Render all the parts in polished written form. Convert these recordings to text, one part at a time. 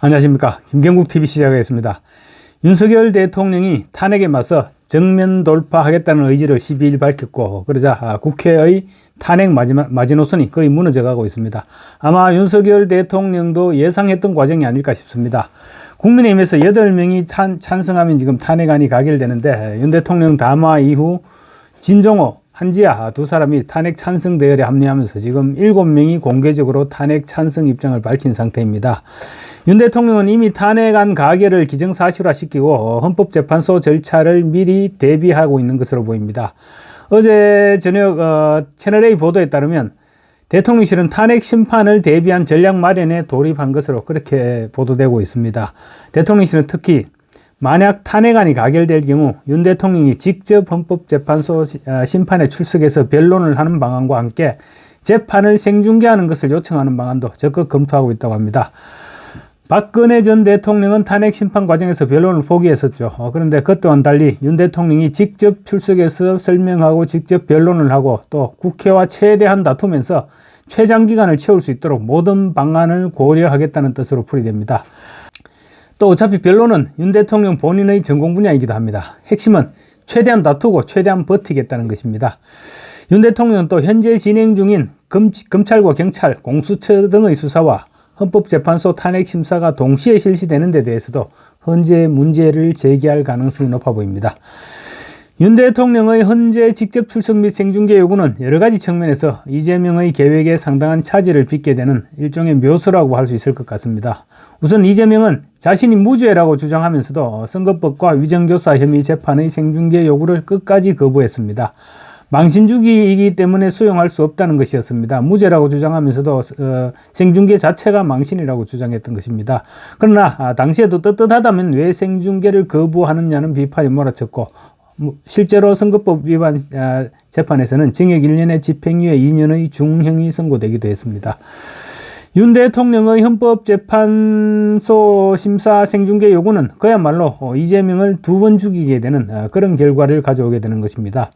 안녕하십니까. 김경국TV 시작하겠습니다. 윤석열 대통령이 탄핵에 맞서 정면 돌파하겠다는 의지를 12일 밝혔고, 그러자 국회의 탄핵 마지노선이 거의 무너져가고 있습니다. 아마 윤석열 대통령도 예상했던 과정이 아닐까 싶습니다. 국민의힘에서 8명이 찬성하면 지금 탄핵안이 가결되는데, 윤 대통령 담화 이후 진종호, 한지아 두 사람이 탄핵 찬성 대열에 합류하면서 지금 7명이 공개적으로 탄핵 찬성 입장을 밝힌 상태입니다. 윤 대통령은 이미 탄핵안 가결을 기정사실화시키고 헌법재판소 절차를 미리 대비하고 있는 것으로 보입니다. 어제 저녁 채널A 보도에 따르면 대통령실은 탄핵 심판을 대비한 전략 마련에 돌입한 것으로 그렇게 보도되고 있습니다. 대통령실은 특히 만약 탄핵안이 가결될 경우 윤 대통령이 직접 헌법재판소 심판에 출석해서 변론을 하는 방안과 함께 재판을 생중계하는 것을 요청하는 방안도 적극 검토하고 있다고 합니다. 박근혜 전 대통령은 탄핵 심판 과정에서 변론을 포기했었죠. 그런데 그 또한 달리 윤 대통령이 직접 출석해서 설명하고 직접 변론을 하고 또 국회와 최대한 다투면서 최장기간을 채울 수 있도록 모든 방안을 고려하겠다는 뜻으로 풀이됩니다. 또 어차피 변론은 윤 대통령 본인의 전공 분야이기도 합니다. 핵심은 최대한 다투고 최대한 버티겠다는 것입니다. 윤 대통령은 또 현재 진행 중인 검찰과 경찰, 공수처 등의 수사와 헌법재판소 탄핵 심사가 동시에 실시되는 데 대해서도 헌재 문제를 제기할 가능성이 높아 보입니다. 윤 대통령의 헌재 직접 출석 및 생중계 요구는 여러 가지 측면에서 이재명의 계획에 상당한 차질을 빚게 되는 일종의 묘수라고 할 수 있을 것 같습니다. 우선 이재명은 자신이 무죄라고 주장하면서도 선거법과 위정교사 혐의 재판의 생중계 요구를 끝까지 거부했습니다. 망신주기이기 때문에 수용할 수 없다는 것이었습니다. 무죄라고 주장하면서도 생중계 자체가 망신이라고 주장했던 것입니다. 그러나 당시에도 떳떳하다면 왜 생중계를 거부하느냐는 비판이 몰아쳤고, 실제로 선거법 위반 재판에서는 징역 1년에 집행유예 2년의 중형이 선고되기도 했습니다. 윤 대통령의 헌법재판소 심사 생중계 요구는 그야말로 이재명을 2번 죽이게 되는 그런 결과를 가져오게 되는 것입니다.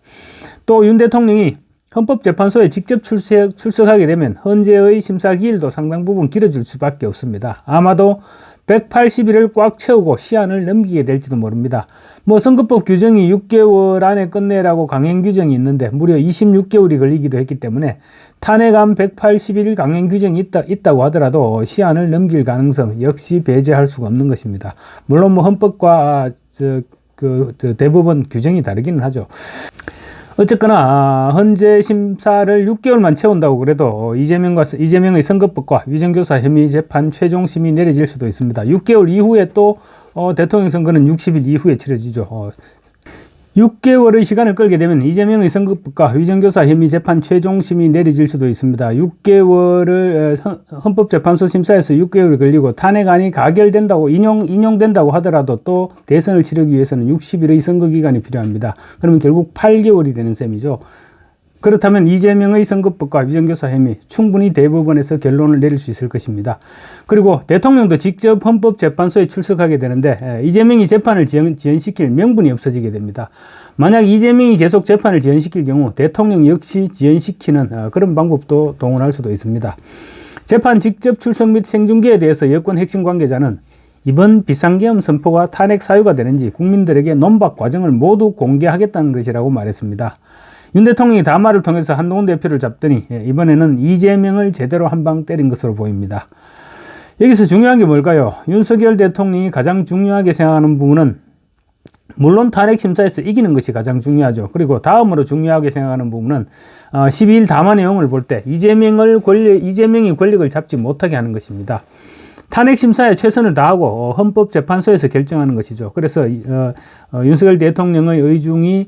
또 윤 대통령이 헌법재판소에 직접 출석하게 되면 헌재의 심사 기일도 상당 부분 길어질 수밖에 없습니다. 아마도 180일을 꽉 채우고 시한을 넘기게 될지도 모릅니다. 선거법 규정이 6개월 안에 끝내라고 강행 규정이 있는데 무려 26개월이 걸리기도 했기 때문에 탄핵안 180일 강행 규정이 있다고 하더라도 시한을 넘길 가능성 역시 배제할 수가 없는 것입니다. 물론 헌법과 대법원 규정이 다르기는 하죠. 어쨌거나 헌재 심사를 6개월만 채운다고 그래도 이재명의 선거법과 위정교사 혐의 재판 최종 심의 내려질 수도 있습니다. 6개월 이후에 또 대통령 선거는 60일 이후에 치러지죠. 6개월의 시간을 끌게 되면 이재명의 선거법과 위정교사 혐의 재판 최종 심의 내려질 수도 있습니다. 6개월을 헌법재판소 심사에서 6개월이 걸리고 탄핵안이 가결된다고 인용된다고 하더라도 또 대선을 치르기 위해서는 60일의 선거기간이 필요합니다. 그러면 결국 8개월이 되는 셈이죠. 그렇다면 이재명의 선거법과 위정교사 혐의 충분히 대법원에서 결론을 내릴 수 있을 것입니다. 그리고 대통령도 직접 헌법재판소에 출석하게 되는데 이재명이 재판을 지연시킬 명분이 없어지게 됩니다. 만약 이재명이 계속 재판을 지연시킬 경우 대통령 역시 지연시키는 그런 방법도 동원할 수도 있습니다. 재판 직접 출석 및 생중계에 대해서 여권 핵심 관계자는 이번 비상계엄 선포가 탄핵 사유가 되는지 국민들에게 논박 과정을 모두 공개하겠다는 것이라고 말했습니다. 윤 대통령이 담화를 통해서 한동훈 대표를 잡더니 이번에는 이재명을 제대로 한 방 때린 것으로 보입니다. 여기서 중요한 게 뭘까요? 윤석열 대통령이 가장 중요하게 생각하는 부분은 물론 탄핵 심사에서 이기는 것이 가장 중요하죠. 그리고 다음으로 중요하게 생각하는 부분은 12일 담화 내용을 볼 때 이재명이 권력을 잡지 못하게 하는 것입니다. 탄핵 심사에 최선을 다하고 헌법재판소에서 결정하는 것이죠. 그래서 윤석열 대통령의 의중이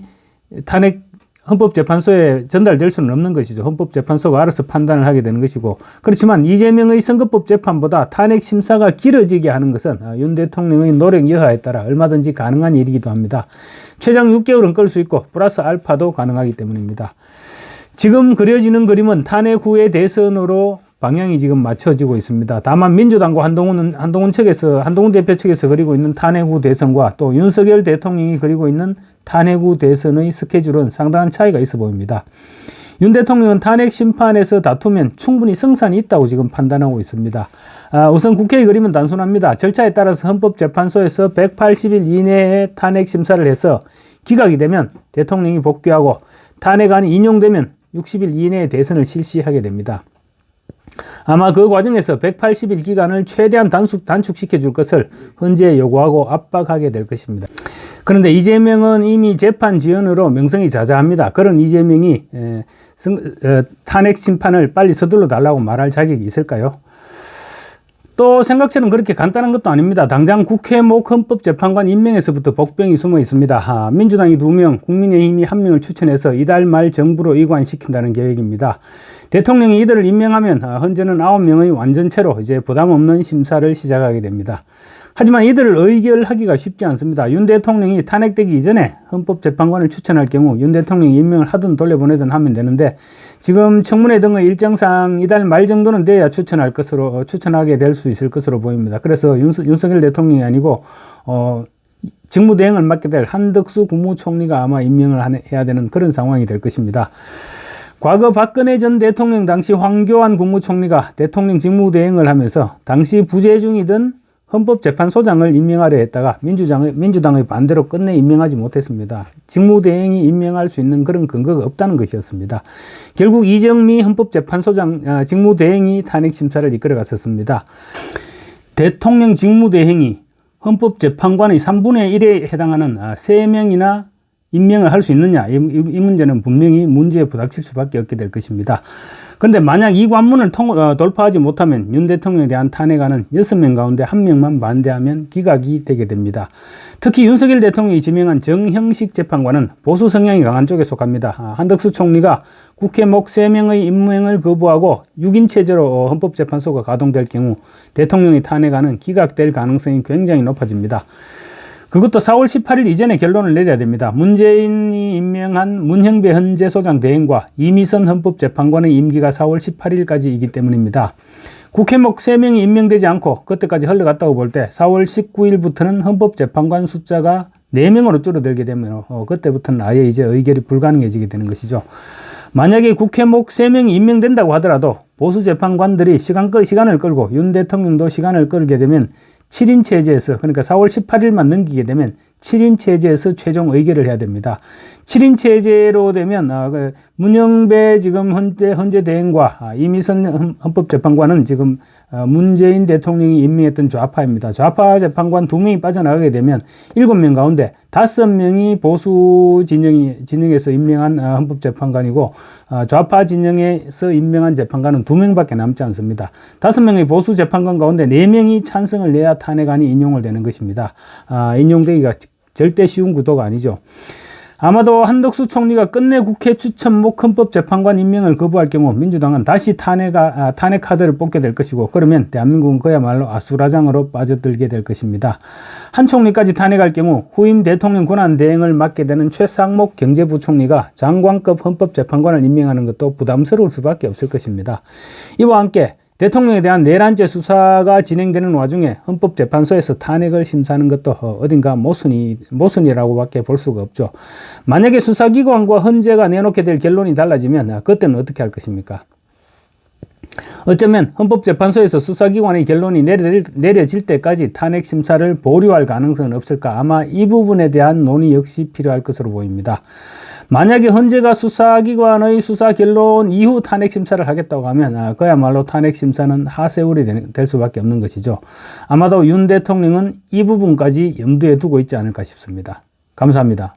헌법재판소에 전달될 수는 없는 것이죠. 헌법재판소가 알아서 판단을 하게 되는 것이고, 그렇지만 이재명의 선거법 재판보다 탄핵 심사가 길어지게 하는 것은 윤 대통령의 노력 여하에 따라 얼마든지 가능한 일이기도 합니다. 최장 6개월은 끌 수 있고 플러스 알파도 가능하기 때문입니다. 지금 그려지는 그림은 탄핵 후의 대선으로 방향이 지금 맞춰지고 있습니다. 다만 민주당과 한동훈 대표 측에서 그리고 있는 탄핵 후 대선과 또 윤석열 대통령이 그리고 있는 탄핵 후 대선의 스케줄은 상당한 차이가 있어 보입니다. 윤 대통령은 탄핵 심판에서 다투면 충분히 성산이 있다고 지금 판단하고 있습니다. 우선 국회의 그림은 단순합니다. 절차에 따라서 헌법재판소에서 180일 이내에 탄핵 심사를 해서 기각이 되면 대통령이 복귀하고 탄핵안이 인용되면 60일 이내에 대선을 실시하게 됩니다. 아마 그 과정에서 180일 기간을 최대한 단축시켜 줄 것을 헌재에 요구하고 압박하게 될 것입니다. 그런데 이재명은 이미 재판 지연으로 명성이 자자합니다. 그런 이재명이 탄핵 심판을 빨리 서둘러 달라고 말할 자격이 있을까요? 또 생각처럼 그렇게 간단한 것도 아닙니다. 당장 국회목 헌법재판관 임명에서부터 복병이 숨어 있습니다. 민주당이 2명, 국민의힘이 1명을 추천해서 이달 말 정부로 이관시킨다는 계획입니다. 대통령이 이들을 임명하면 현재는 9명의 완전체로 이제 부담 없는 심사를 시작하게 됩니다. 하지만 이들을 의결하기가 쉽지 않습니다. 윤 대통령이 탄핵되기 이전에 헌법재판관을 추천할 경우 윤 대통령이 임명을 하든 돌려보내든 하면 되는데, 지금 청문회 등의 일정상 이달 말 정도는 돼야 추천하게 될 수 있을 것으로 보입니다. 그래서 윤석열 대통령이 아니고 직무대행을 맡게 될 한덕수 국무총리가 아마 임명을 해야 되는 그런 상황이 될 것입니다. 과거 박근혜 전 대통령 당시 황교안 국무총리가 대통령 직무대행을 하면서 당시 부재 중이던 헌법재판소장을 임명하려 했다가 민주당의 반대로 끝내 임명하지 못했습니다. 직무대행이 임명할 수 있는 그런 근거가 없다는 것이었습니다. 결국 이정미 헌법재판소장 직무대행이 탄핵심사를 이끌어갔었습니다. 대통령 직무대행이 헌법재판관의 3분의 1에 해당하는 3명이나 임명을 할 수 있느냐, 이 문제는 분명히 문제에 부닥칠 수밖에 없게 될 것입니다. 그런데 만약 이 관문을 돌파하지 못하면 윤 대통령에 대한 탄핵안은 6명 가운데 1명만 반대하면 기각이 되게 됩니다. 특히 윤석열 대통령이 지명한 정형식 재판관은 보수 성향이 강한 쪽에 속합니다. 한덕수 총리가 국회목 3명의 임명을 거부하고 6인 체제로 헌법재판소가 가동될 경우 대통령의 탄핵안은 기각될 가능성이 굉장히 높아집니다. 그것도 4월 18일 이전에 결론을 내려야 됩니다. 문재인이 임명한 문형배 헌재소장 대행과 이미선 헌법재판관의 임기가 4월 18일까지이기 때문입니다. 국회목 3명이 임명되지 않고 그때까지 흘러갔다고 볼 때 4월 19일부터는 헌법재판관 숫자가 4명으로 줄어들게 되면 그때부터는 아예 이제 의결이 불가능해지게 되는 것이죠. 만약에 국회목 3명이 임명된다고 하더라도 보수 재판관들이 시간을 끌고 윤 대통령도 시간을 끌게 되면 7인 체제에서, 그러니까 4월 18일만 넘기게 되면 7인 체제에서 최종 의결을 해야 됩니다. 7인 체제로 되면 문형배 지금 헌재 대행과 이미선 헌법재판관은 지금 문재인 대통령이 임명했던 좌파입니다. 좌파 재판관 2명이 빠져나가게 되면 7명 가운데 5명이 보수 진영에서 임명한 헌법재판관이고 좌파 진영에서 임명한 재판관은 2명밖에 남지 않습니다. 5명의 보수 재판관 가운데 4명이 찬성을 내야 탄핵안이 인용을 되는 것입니다. 인용되기가 절대 쉬운 구도가 아니죠. 아마도 한덕수 총리가 끝내 국회 추천목 헌법재판관 임명을 거부할 경우 민주당은 다시 탄핵 카드를 뽑게 될 것이고, 그러면 대한민국은 그야말로 아수라장으로 빠져들게 될 것입니다. 한 총리까지 탄핵할 경우 후임 대통령 권한 대행을 맡게 되는 최상목 경제부총리가 장관급 헌법재판관을 임명하는 것도 부담스러울 수밖에 없을 것입니다. 이와 함께 대통령에 대한 내란죄 수사가 진행되는 와중에 헌법재판소에서 탄핵을 심사하는 것도 어딘가 모순이라고밖에 볼 수가 없죠. 만약에 수사기관과 헌재가 내놓게 될 결론이 달라지면 그때는 어떻게 할 것입니까? 어쩌면 헌법재판소에서 수사기관의 결론이 내려질 때까지 탄핵 심사를 보류할 가능성은 없을까? 아마 이 부분에 대한 논의 역시 필요할 것으로 보입니다. 만약에 헌재가 수사기관의 수사 결론 이후 탄핵 심사를 하겠다고 하면 그야말로 탄핵 심사는 하세월이 될 수밖에 없는 것이죠. 아마도 윤 대통령은 이 부분까지 염두에 두고 있지 않을까 싶습니다. 감사합니다.